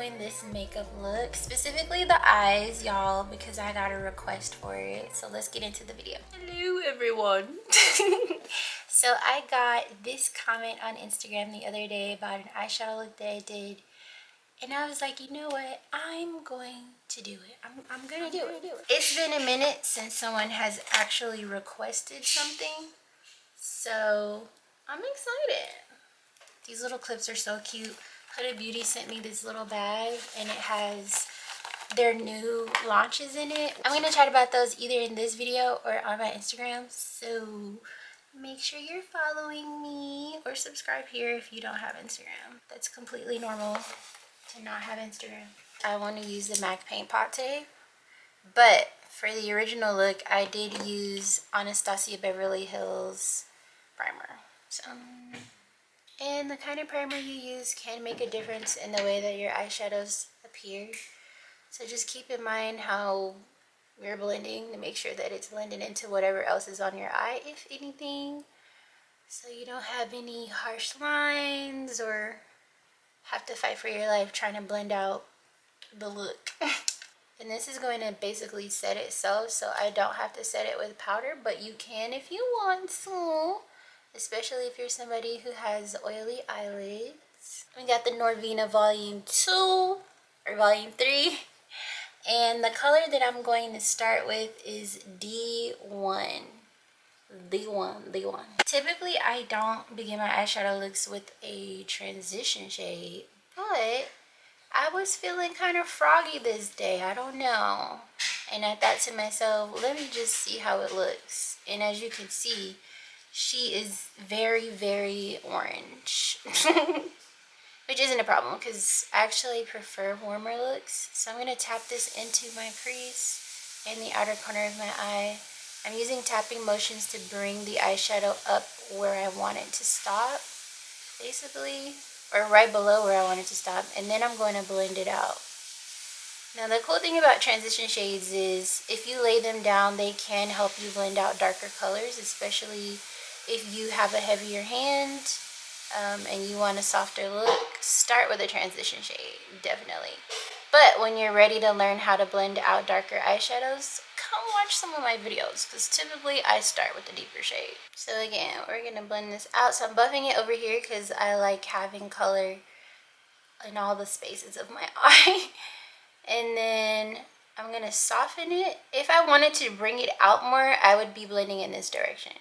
doing this makeup look, specifically the eyes, y'all, because I got a request for it. So let's get into the video. Hello, everyone. So I got this comment on Instagram the other day about an eyeshadow look that I did. And I was like, you know what? I'm going to do it. I'm going to do it. It's been a minute since someone has actually requested something. So I'm excited. These little clips are so cute. Huda Beauty sent me this little bag and it has their new launches in it. I'm going to chat about those either in this video or on my Instagram. So make sure you're following me or subscribe here if you don't have Instagram. That's completely normal to not have Instagram. I want to use the MAC Paint Pot today. But for the original look, I did use Anastasia Beverly Hills primer. And the kind of primer you use can make a difference in the way that your eyeshadows appear. So just keep in mind how we're blending to make sure that it's blending into whatever else is on your eye, if anything. So you don't have any harsh lines or have to fight for your life trying to blend out the look. And this is going to basically set itself, so I don't have to set it with powder, but you can if you want to. Especially if you're somebody who has oily eyelids. We got the Norvina Volume 2 or Volume 3. And the color that I'm going to start with is D1. D1. Typically, I don't begin my eyeshadow looks with a transition shade, but I was feeling kind of froggy this day. I don't know. And I thought to myself, let me just see how it looks. And as you can see, she is very, very orange, which isn't a problem because I actually prefer warmer looks. So I'm going to tap this into my crease and the outer corner of my eye. I'm using tapping motions to bring the eyeshadow up where I want it to stop, basically, or right below where I want it to stop. And then I'm going to blend it out. Now the cool thing about transition shades is if you lay them down, they can help you blend out darker colors, especially if you have a heavier hand and you want a softer look. Start with a transition shade, definitely. But when you're ready to learn how to blend out darker eyeshadows, come watch some of my videos because typically I start with the deeper shade. So again, we're going to blend this out. So I'm buffing it over here because I like having color in all the spaces of my eye. And then I'm going to soften it. If I wanted to bring it out more, I would be blending in this direction.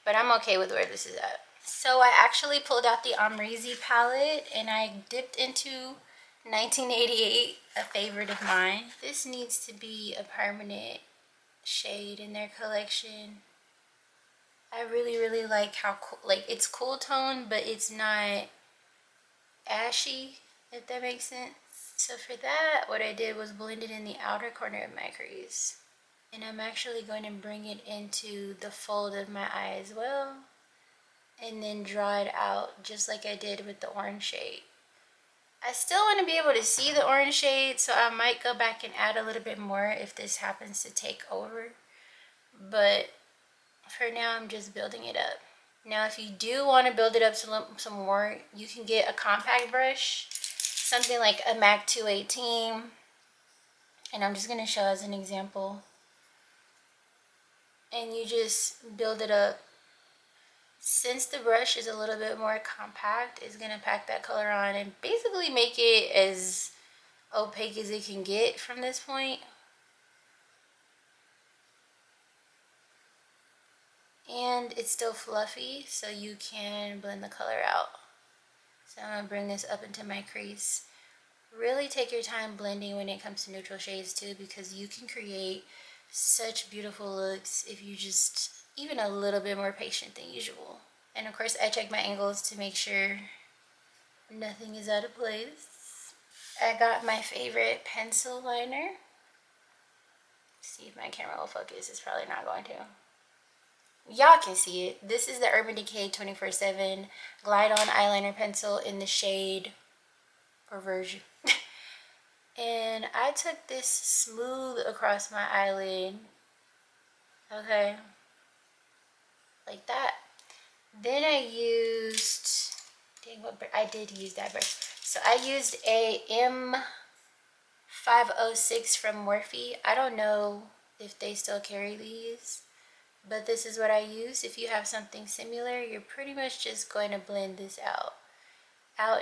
But I'm okay with where this is at. So I actually pulled out the Amrezy palette and I dipped into 1988, a favorite of mine. This needs to be a permanent shade in their collection. I really, really like how cool, like it's cool tone, but it's not ashy, if that makes sense. So for that, what I did was blend it in the outer corner of my crease. And I'm actually going to bring it into the fold of my eye as well. And then draw it out just like I did with the orange shade. I still want to be able to see the orange shade, so I might go back and add a little bit more if this happens to take over. But for now, I'm just building it up. Now, if you do want to build it up some more, you can get a compact brush. Something like a MAC 218. And I'm just going to show as an example. And you just build it up. Since the brush is a little bit more compact, it's going to pack that color on and basically make it as opaque as it can get from this point. And it's still fluffy, so you can blend the color out. So I'm going to bring this up into my crease. Really take your time blending when it comes to neutral shades too, because you can create such beautiful looks if you just even a little bit more patient than usual. And of course I check my angles to make sure nothing is out of place. I got my favorite pencil liner. See if my camera will focus. It's probably not going to. Y'all can see it. This is the Urban Decay 24/7 Glide On Eyeliner Pencil in the shade Perversion. And I took this smooth across my eyelid. Okay. Like that. Then I used, dang, I did use that brush. So I used a 506 from Morphe. I don't know if they still carry these, but this is what I use. If you have something similar, you're pretty much just going to blend this out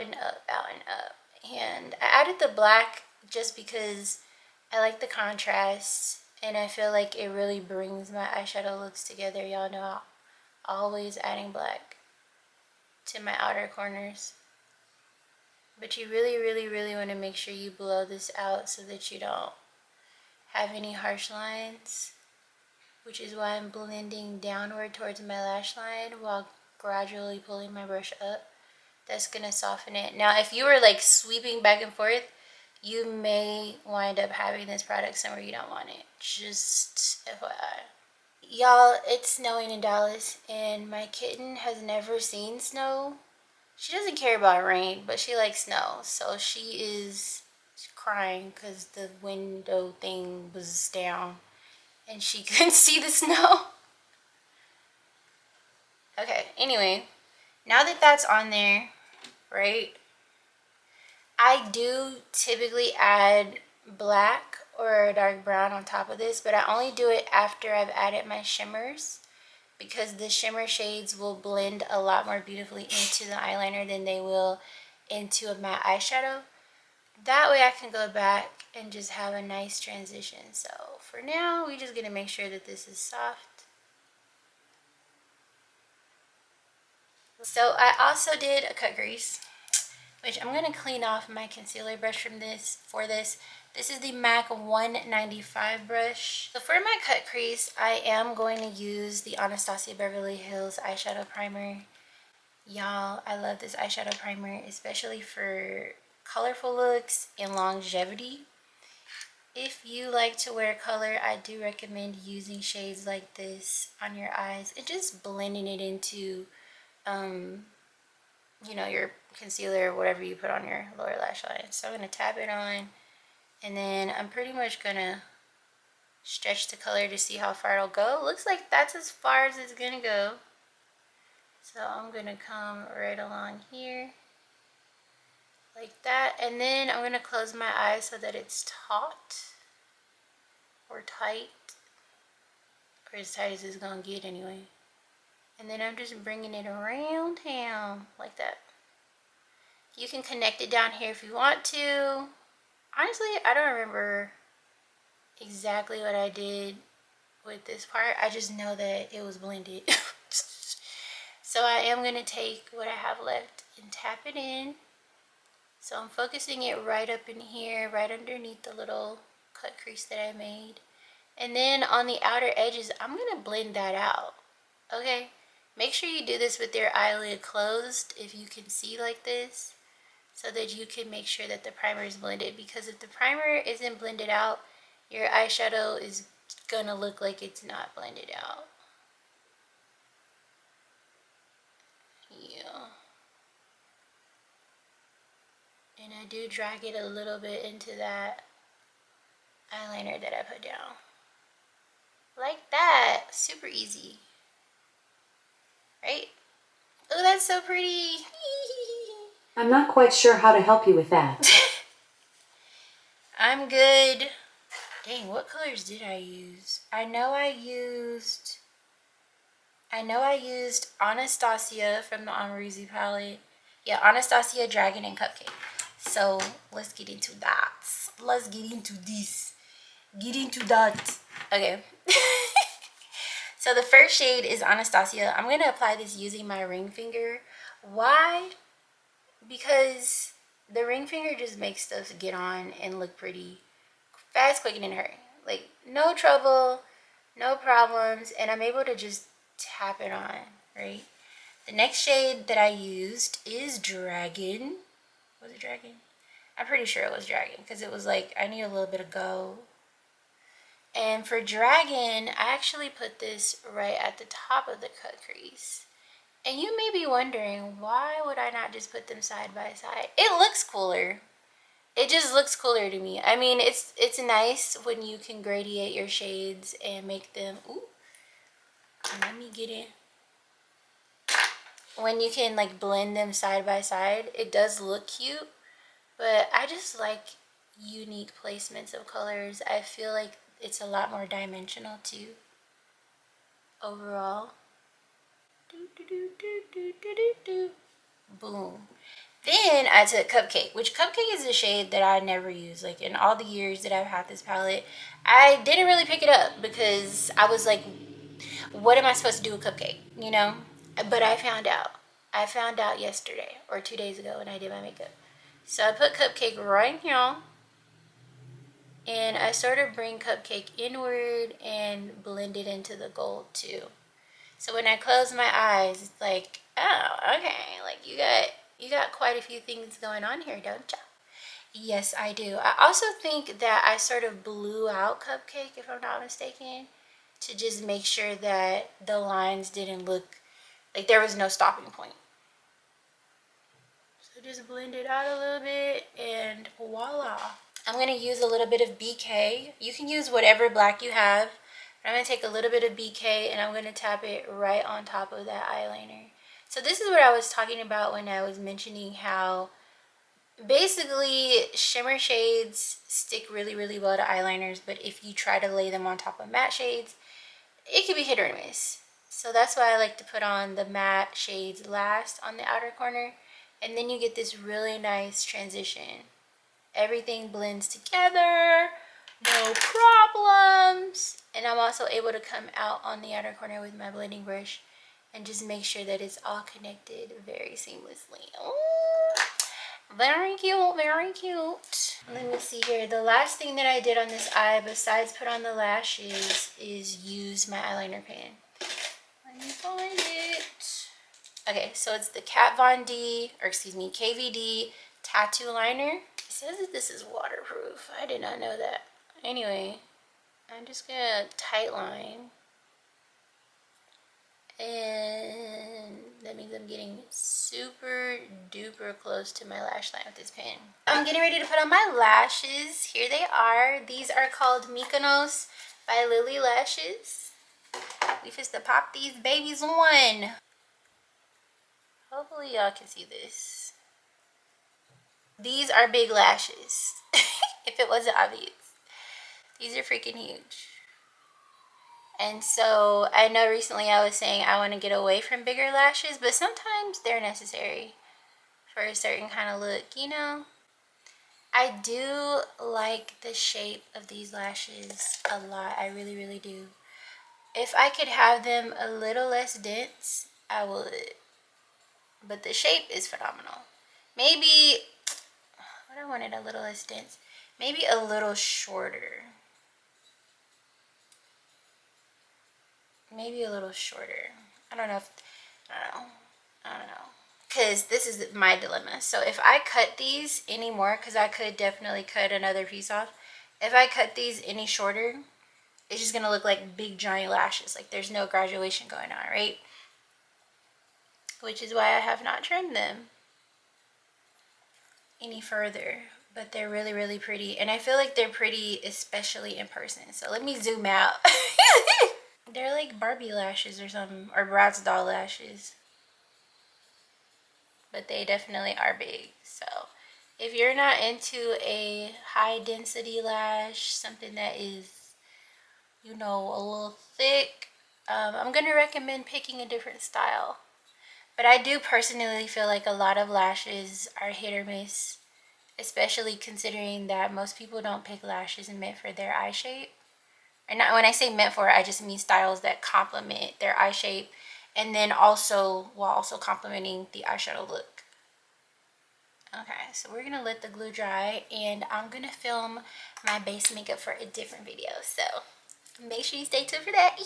and up, out and up. And I added the black just because I like the contrast, and I feel like it really brings my eyeshadow looks together. Y'all know I'm always adding black to my outer corners. But you really want to make sure you blow this out so that you don't have any harsh lines, which is why I'm blending downward towards my lash line while gradually pulling my brush up. That's gonna soften it. Now, if you were like sweeping back and forth, you may wind up having this product somewhere you don't want it. Just FYI. Y'all, it's snowing in Dallas, and my kitten has never seen snow. She doesn't care about rain, but she likes snow. So she is crying because the window thing was down and she couldn't see the snow. Okay, anyway, now that that's on there, right, I do typically add black or a dark brown on top of this, but I only do it after I've added my shimmers, because the shimmer shades will blend a lot more beautifully into the eyeliner than they will into a matte eyeshadow. That way I can go back and just have a nice transition. So for now, we're just gonna make sure that this is soft. So I also did a cut crease, which I'm gonna clean off my concealer brush from this. This is the MAC 195 brush. So for my cut crease, I am going to use the Anastasia Beverly Hills eyeshadow primer. Y'all, I love this eyeshadow primer, especially for colorful looks and longevity. If you like to wear color, I do recommend using shades like this on your eyes and just blending it into you know, your concealer or whatever you put on your lower lash line. So I'm going to tap it on, and then I'm pretty much going to stretch the color to see how far it'll go. Looks like that's as far as it's going to go. So I'm going to come right along here like that, and then I'm going to close my eyes so that it's taut or tight, or as tight as it's going to get anyway. And then I'm just bringing it around town like that. You can connect it down here if you want to. Honestly, I don't remember exactly what I did with this part. I just know that it was blended. So I am going to take what I have left and tap it in. So I'm focusing it right up in here, right underneath the little cut crease that I made. And then on the outer edges, I'm going to blend that out. Okay? Make sure you do this with your eyelid closed if you can see like this, so that you can make sure that the primer is blended. Because if the primer isn't blended out, your eyeshadow is gonna look like it's not blended out. Yeah. And I do drag it a little bit into that eyeliner that I put down. Like that. Super easy. Right? Oh, that's so pretty. I'm not quite sure how to help you with that. I'm good. Dang, what colors did I use? I know I used Anastasia from the Amrezy palette. Yeah, Anastasia, Dragon, and Cupcake. So let's get into that. Let's get into this. Get into that. Okay. So the first shade is Anastasia. I'm going to apply this using my ring finger. Why? Because the ring finger just makes stuff get on and look pretty fast, quick, and in a hurry. Like, no trouble, no problems, and I'm able to just tap it on, right? The next shade that I used is Dragon. Was it Dragon? I'm pretty sure it was Dragon, because it was like, I need a little bit of gold. And for Dragon, I actually put this right at the top of the cut crease. And you may be wondering, why would I not just put them side by side? It looks cooler. It just looks cooler to me. I mean, it's nice when you can gradate your shades and make them, ooh, let me get in. When you can like blend them side by side, it does look cute. But I just like unique placements of colors. I feel like it's a lot more dimensional too, overall. Boom. Then I took Cupcake, which Cupcake is a shade that I never use. Like in all the years that I've had this palette, I didn't really pick it up because I was like, what am I supposed to do with Cupcake, you know? But I found out. I found out yesterday or 2 days ago when I did my makeup. So I put Cupcake right here, and I sort of bring Cupcake inward and blend it into the gold too. So when I close my eyes, it's like, oh, okay, like you got quite a few things going on here, don't you? Yes, I do. I also think that I sort of blew out Cupcake, if I'm not mistaken, to just make sure that the lines didn't look like there was no stopping point. So just blend it out a little bit and voila. I'm going to use a little bit of BK. You can use whatever black you have. I'm going to take a little bit of BK and I'm going to tap it right on top of that eyeliner. So this is what I was talking about when I was mentioning how basically shimmer shades stick really, really well to eyeliners, but if you try to lay them on top of matte shades, it can be hit or miss. So that's why I like to put on the matte shades last on the outer corner, and then you get this really nice transition. Everything blends together, no problems. And I'm also able to come out on the outer corner with my blending brush and just make sure that it's all connected very seamlessly. Ooh, very cute, very cute. Let me see here. The last thing that I did on this eye, besides put on the lashes, is use my eyeliner pen. Let me find it. Okay, so it's the KVD Tattoo Liner. It says that this is waterproof. I did not know that. Anyway, I'm just gonna tight line. And that means I'm getting super duper close to my lash line with this pen. I'm getting ready to put on my lashes. Here they are. These are called Mykonos by Lily Lashes. We just to pop these babies on. Hopefully y'all can see this. These are big lashes. If it wasn't obvious. These are freaking huge. And so I know recently I was saying I want to get away from bigger lashes, but sometimes they're necessary for a certain kind of look, you know? I do like the shape of these lashes a lot. I really, really do. If I could have them a little less dense, I would. But the shape is phenomenal. Maybe, what I wanted a little less dense. Maybe a little shorter. Maybe a little shorter. I don't know. Because this is my dilemma. So if I cut these anymore, because I could definitely cut another piece off. If I cut these any shorter, it's just going to look like big giant lashes. Like there's no graduation going on, right? Which is why I have not trimmed them any further. But they're really, really pretty. And I feel like they're pretty, especially in person. So let me zoom out. They're like Barbie lashes or something. Or Bratz doll lashes. But they definitely are big. So if you're not into a high density lash, something that is, you know, a little thick, I'm going to recommend picking a different style. But I do personally feel like a lot of lashes are hit or miss, especially considering that most people don't pick lashes meant for their eye shape. And not, when I say meant for, I just mean styles that complement their eye shape, and then also while also complementing the eyeshadow look. Okay, so we're gonna let the glue dry, and I'm gonna film my base makeup for a different video, so make sure you stay tuned for that.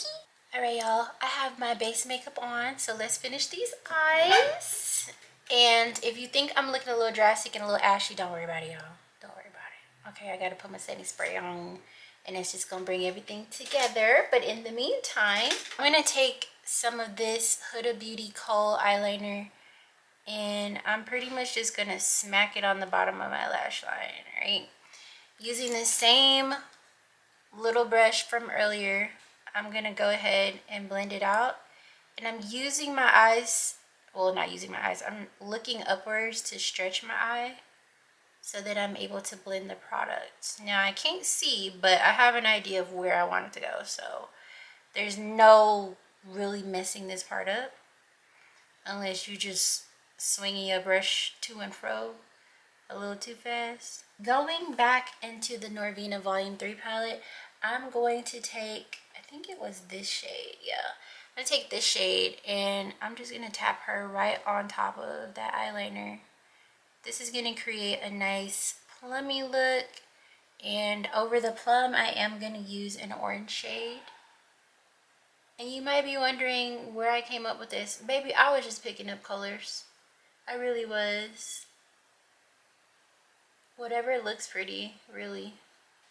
Alright y'all, I have my base makeup on, so let's finish these eyes. And if you think I'm looking a little drastic and a little ashy, don't worry about it, y'all. Don't worry about it. Okay, I gotta put my setting spray on, and it's just gonna bring everything together. But in the meantime, I'm gonna take some of this Huda Beauty Kohl eyeliner, and I'm pretty much just gonna smack it on the bottom of my lash line, right? Using the same little brush from earlier, I'm gonna go ahead and blend it out. And I'm using my eyes, well, not using my eyes, I'm looking upwards to stretch my eye. so that I'm able to blend the product. Now I can't see, but I have an idea of where I want it to go, so there's no really messing this part up unless you just swinging your brush to and fro a little too fast. Going back into the Norvina Volume 3 palette, I'm going to take, I think it was this shade, yeah. I'm gonna take this shade and I'm just gonna tap her right on top of that eyeliner. This is gonna create a nice plummy look, and over the plum I am gonna use an orange shade. And you might be wondering where I came up with this. Baby, I was just picking up colors. I really was. Whatever looks pretty, really.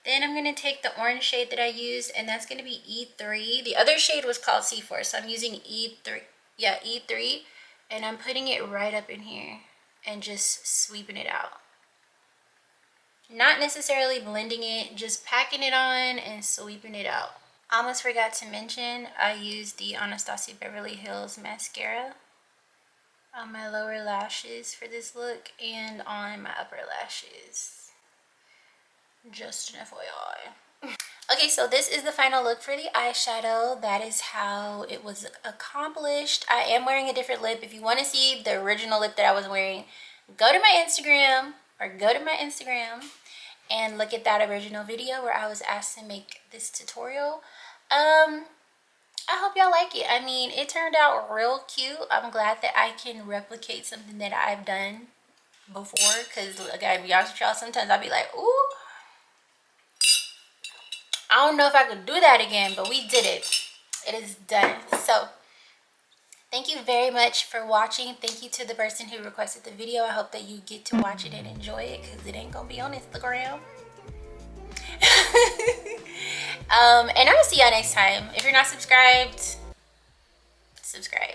Then I'm going to take the orange shade that I used, and that's going to be E3. The other shade was called C4, so I'm using E3. Yeah, E3. And I'm putting it right up in here and just sweeping it out. Not necessarily blending it, just packing it on and sweeping it out. Almost forgot to mention, I used the Anastasia Beverly Hills mascara on my lower lashes for this look and on my upper lashes. Just an FYI. Okay, so this is the final look for the eyeshadow. That is how it was accomplished. I am wearing a different lip. If you want to see the original lip that I was wearing, go to my Instagram and look at that original video where I was asked to make this tutorial. I hope y'all like it. I mean, it turned out real cute. I'm glad that I can replicate something that I've done before, because I gotta be honest with y'all, sometimes I'll be like, ooh, I don't know if I could do that again, but we did it. It is done. So thank you very much for watching. Thank you to the person who requested the video. I hope that you get to watch it and enjoy it, because it ain't gonna be on Instagram. And I will see y'all next time. If you're not subscribed, subscribe.